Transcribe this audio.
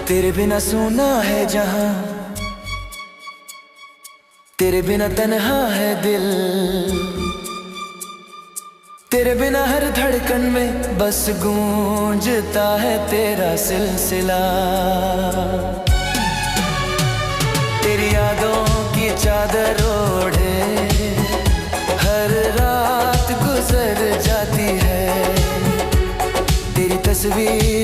तेरे बिना सूना है जहां, तेरे बिना तन्हा है दिल, तेरे बिना हर धड़कन में बस गूंजता है तेरा सिलसिला। तेरी यादों की चादर ओढ़े हर रात गुजर जाती है, तेरी तस्वीर